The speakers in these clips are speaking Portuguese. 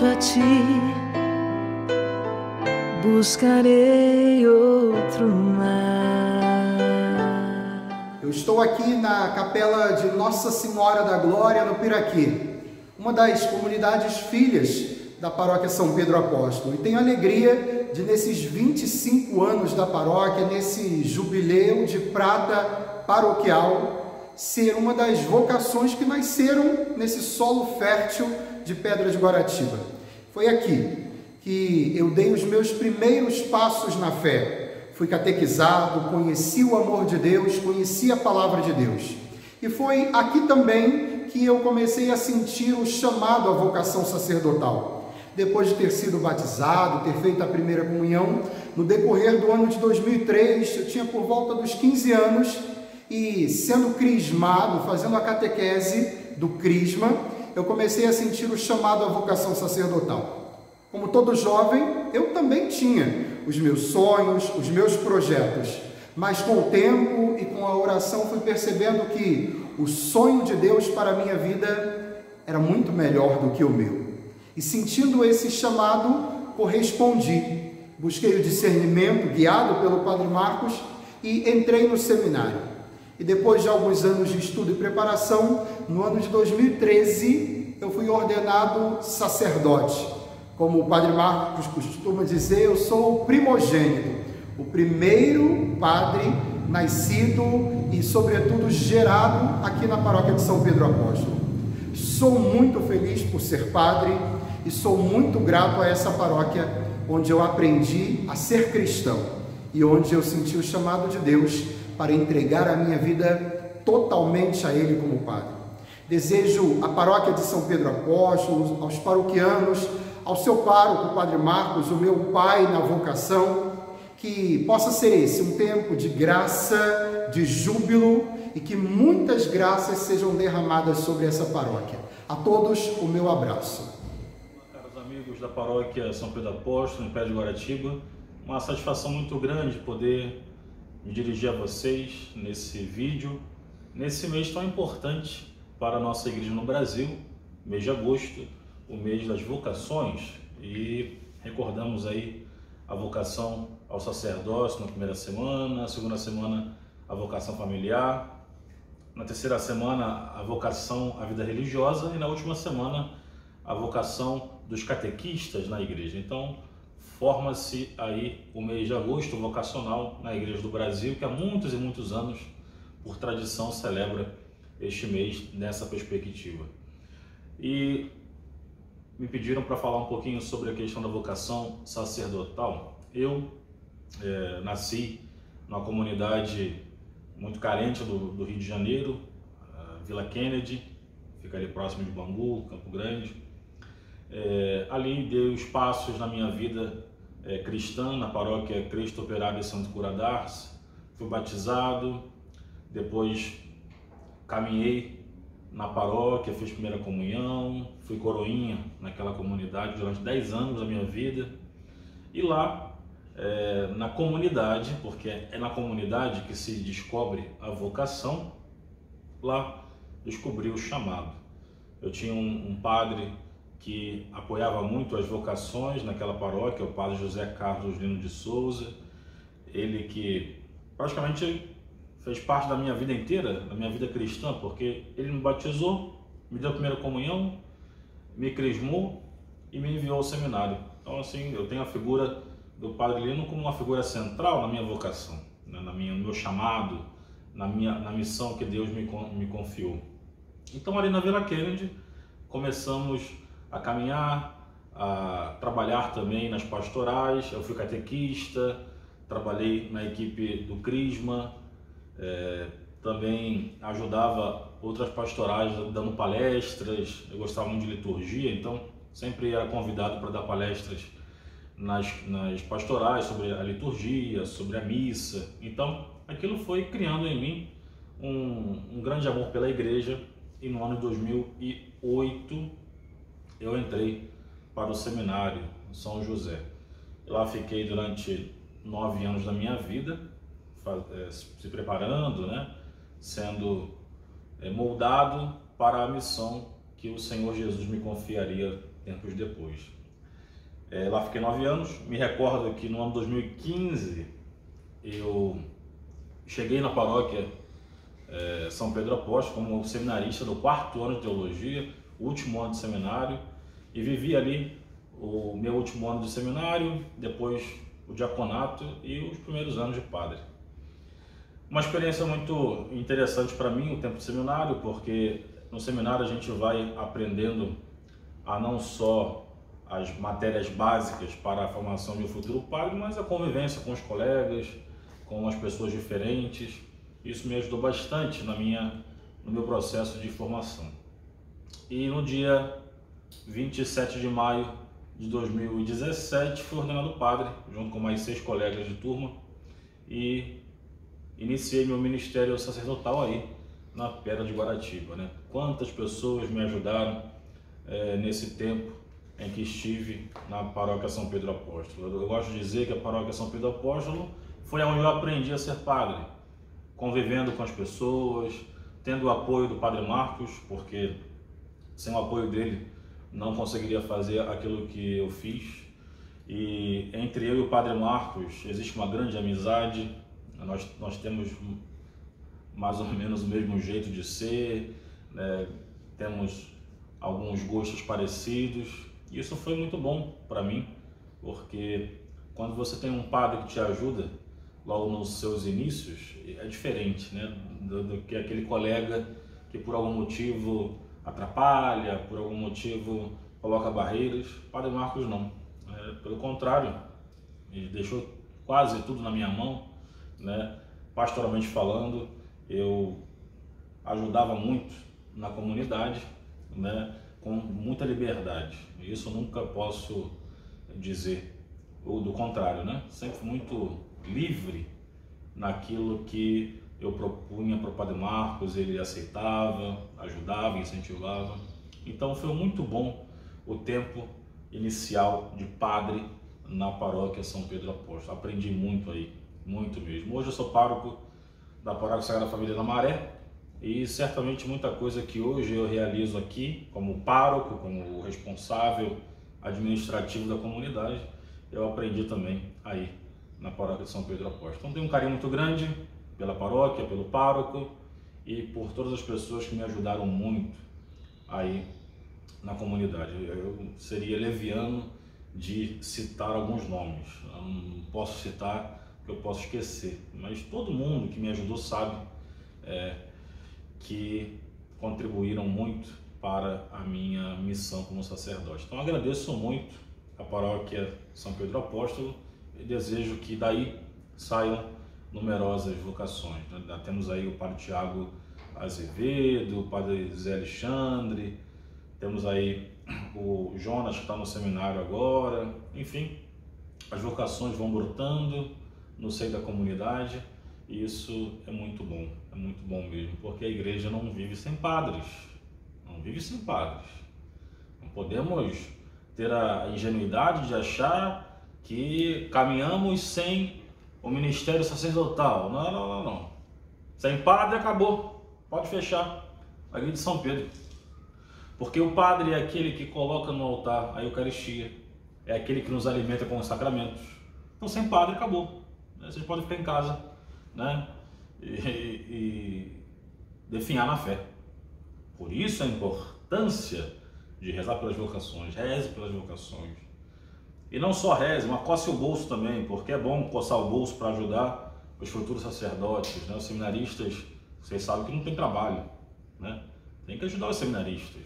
a ti, buscarei outro mar. Eu estou aqui na capela de Nossa Senhora da Glória, no Piraqui, uma das comunidades filhas da paróquia São Pedro Apóstolo, e tenho a alegria de, nesses 25 anos da paróquia, nesse jubileu de prata paroquial, ser uma das vocações que nasceram nesse solo fértil de Pedra de Guaratiba. Foi aqui que eu dei os meus primeiros passos na fé. Fui catequizado, conheci o amor de Deus, conheci a palavra de Deus. E foi aqui também que eu comecei a sentir o chamado à vocação sacerdotal. Depois de ter sido batizado, ter feito a primeira comunhão, no decorrer do ano de 2003, eu tinha por volta dos 15 anos, e sendo crismado, fazendo a catequese do crisma, eu comecei a sentir o chamado à vocação sacerdotal. Como todo jovem, eu também tinha os meus sonhos, os meus projetos, mas com o tempo e com a oração fui percebendo que o sonho de Deus para a minha vida era muito melhor do que o meu. E sentindo esse chamado, correspondi. Busquei o discernimento, guiado pelo Padre Marcos, e entrei no seminário. E depois de alguns anos de estudo e preparação, no ano de 2013, eu fui ordenado sacerdote. Como o Padre Marcos costuma dizer, eu sou o primogênito, o primeiro padre nascido e, sobretudo, gerado aqui na paróquia de São Pedro Apóstolo. Sou muito feliz por ser padre e sou muito grato a essa paróquia onde eu aprendi a ser cristão e onde eu senti o chamado de Deus para entregar a minha vida totalmente a Ele como padre. Desejo à paróquia de São Pedro Apóstolo, aos paroquianos, ao seu pároco, o Padre Marcos, o meu pai na vocação, que possa ser esse um tempo de graça, de júbilo, e que muitas graças sejam derramadas sobre essa paróquia. A todos, o meu abraço. Caros amigos da paróquia São Pedro Apóstolo, em Pedra de Guaratiba, uma satisfação muito grande poder me dirigir a vocês nesse vídeo, nesse mês tão importante para a nossa igreja no Brasil, mês de agosto, o mês das vocações, e recordamos aí a vocação ao sacerdócio na primeira semana, na segunda semana a vocação familiar, na terceira semana a vocação à vida religiosa e na última semana a vocação dos catequistas na igreja. Então forma-se aí o mês de agosto vocacional na igreja do Brasil, que há muitos e muitos anos, por tradição, celebra este mês nessa perspectiva. E me pediram para falar um pouquinho sobre a questão da vocação sacerdotal. Eu nasci numa comunidade muito carente do Rio de Janeiro, Vila Kennedy, fica ali próximo de Bangu, Campo Grande. Ali dei os passos na minha vida cristã, na paróquia Cristo Operário de Santo Cura d'Ars. Fui batizado, depois caminhei na paróquia, fiz primeira comunhão, fui coroinha naquela comunidade durante 10 anos da minha vida. E lá, na comunidade, porque é na comunidade que se descobre a vocação, lá descobri o chamado. Eu tinha um padre que apoiava muito as vocações naquela paróquia, o padre José Carlos Lino de Souza, ele que praticamente fez parte da minha vida inteira, da minha vida cristã, porque ele me batizou, me deu a primeira comunhão, me crismou e me enviou ao seminário. Então, assim, eu tenho a figura do Padre Lino como uma figura central na minha vocação, né, no meu chamado, na missão que Deus me confiou. Então, ali na Vila Kennedy, começamos a caminhar, a trabalhar também nas pastorais. Eu fui catequista, trabalhei na equipe do Crisma, também ajudava outras pastorais dando palestras. Eu gostava muito de liturgia, então sempre era convidado para dar palestras nas pastorais sobre a liturgia, sobre a missa. Então aquilo foi criando em mim um grande amor pela igreja, e no ano de 2008 eu entrei para o seminário São José. Lá fiquei durante 9 anos da minha vida, se preparando, né? Sendo moldado para a missão que o Senhor Jesus me confiaria tempos depois. Lá fiquei 9 anos. Me recordo que no ano 2015 eu cheguei na paróquia São Pedro Apóstolo como seminarista do 4º ano de teologia, último ano de seminário, e vivi ali o meu último ano de seminário, depois o diaconato e os primeiros anos de padre. Uma experiência muito interessante para mim o tempo de seminário, porque no seminário a gente vai aprendendo a não só as matérias básicas para a formação de um futuro padre, mas a convivência com os colegas, com as pessoas diferentes. Isso me ajudou bastante no meu processo de formação. E no dia 27 de maio de 2017 fui ordenado padre, junto com mais 6 colegas de turma, e iniciei meu ministério sacerdotal aí na Pedra de Guaratiba, né? Quantas pessoas me ajudaram nesse tempo em que estive na paróquia São Pedro Apóstolo. Eu gosto de dizer que a paróquia São Pedro Apóstolo foi onde eu aprendi a ser padre, convivendo com as pessoas, tendo o apoio do Padre Marcos, porque sem o apoio dele não conseguiria fazer aquilo que eu fiz. E entre eu e o Padre Marcos existe uma grande amizade, nós temos mais ou menos o mesmo jeito de ser, né? Temos alguns gostos parecidos, e isso foi muito bom para mim, porque quando você tem um padre que te ajuda logo nos seus inícios, é diferente, né, do que aquele colega que por algum motivo atrapalha, por algum motivo coloca barreiras. O Padre Marcos não, pelo contrário, ele deixou quase tudo na minha mão, né? Pastoralmente falando, eu ajudava muito na comunidade, né? Com muita liberdade. Isso eu nunca posso dizer, ou do contrário, né? Sempre muito livre naquilo que eu propunha para o Padre Marcos, ele aceitava, ajudava, incentivava. Então foi muito bom o tempo inicial de padre na paróquia São Pedro Apóstolo. Aprendi muito aí, muito mesmo. Hoje eu sou pároco da Paróquia Sagrada Família da Maré, e certamente muita coisa que hoje eu realizo aqui como pároco, como responsável administrativo da comunidade, eu aprendi também aí na paróquia de São Pedro Apóstolo. Então tenho um carinho muito grande pela paróquia, pelo pároco e por todas as pessoas que me ajudaram muito aí na comunidade. Eu seria leviano de citar alguns nomes, eu não posso citar porque eu posso esquecer, mas todo mundo que me ajudou sabe que contribuíram muito para a minha missão como sacerdote. Então agradeço muito a paróquia São Pedro Apóstolo e desejo que daí saiam numerosas vocações. Temos aí o Padre Tiago Azevedo, o Padre Zé Alexandre, temos aí o Jonas que está no seminário agora, enfim, as vocações vão brotando no seio da comunidade. E isso é muito bom mesmo, porque a igreja não vive sem padres, não vive sem padres. Não podemos ter a ingenuidade de achar que caminhamos sem o ministério sacerdotal. Não. Sem padre acabou, pode fechar a igreja de São Pedro. Porque o padre é aquele que coloca no altar a Eucaristia, é aquele que nos alimenta com os sacramentos. Então sem padre acabou, vocês podem ficar em casa, né? E definhar na fé. Por isso a importância de rezar pelas vocações, reze pelas vocações. E não só reze, mas coce o bolso também, porque é bom coçar o bolso para ajudar os futuros sacerdotes, né? Os seminaristas, vocês sabem que não tem trabalho, né? Tem que ajudar os seminaristas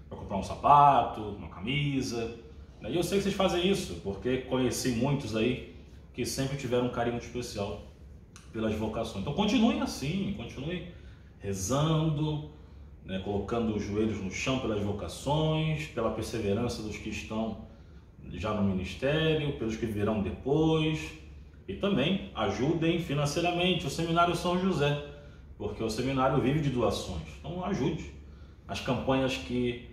para comprar um sapato, uma camisa, né? E eu sei que vocês fazem isso, porque conheci muitos aí que sempre tiveram um carinho especial pelas vocações. Então continuem assim, continuem rezando, né, colocando os joelhos no chão pelas vocações, pela perseverança dos que estão já no ministério, pelos que virão depois, e também ajudem financeiramente o Seminário São José, porque o seminário vive de doações. Então ajude as campanhas que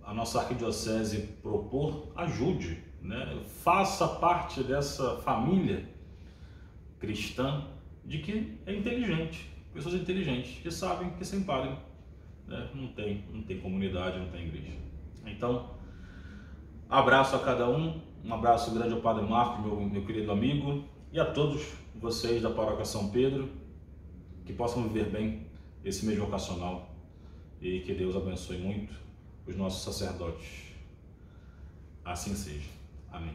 a nossa arquidiocese propor, ajude, né? Faça parte dessa família cristã de que é inteligente, pessoas inteligentes que sabem que sem padre, né, não tem comunidade, não tem igreja. Então Abraço a cada um, um abraço grande ao Padre Marcos, meu querido amigo, e a todos vocês da Paróquia São Pedro, que possam viver bem esse mês vocacional e que Deus abençoe muito os nossos sacerdotes. Assim seja. Amém.